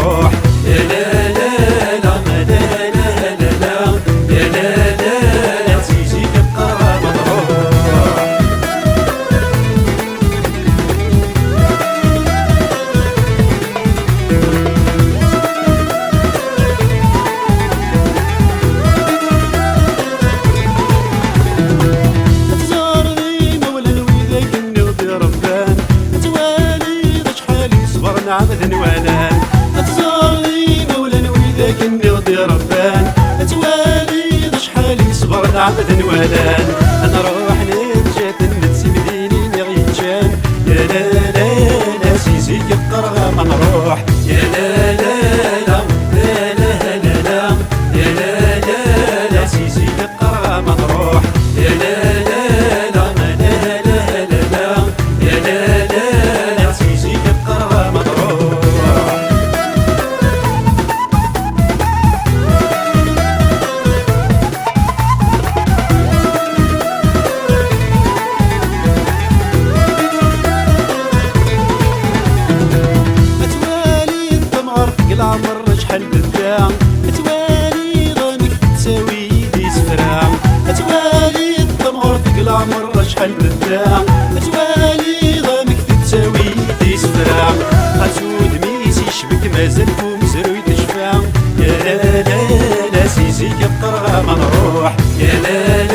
نروح. يا لا لا لا لا لا لا لا يا لا لا لا سيدي كبقى مطروح. عبد نوالان تزاري مولا ويداك النغدي ربان توالي ذا شحالي صبرنا عبد نوالان انا روح نتجات نتسي مديني نغيتشان. يا لا لا لا سيزي كبقرها ما نروح. يا لا لا لا لا لا لا لا يا لا لا لا سيزي كبقرها ما نروح. يا لا لا لا لا لا لا لا يا لا لا لا سيزي كبقرها ما نروح. العمر شحال بدا توالي غامك تساوي دي سفرا توالي الطمر فيك العمر شحال بدا توالي غامك تساوي دي سفرا غتسود ميسي شبك مازال فوق زروي تشفى. يا لا لا لا سيزي كبقرها ما نروح. يا لا لا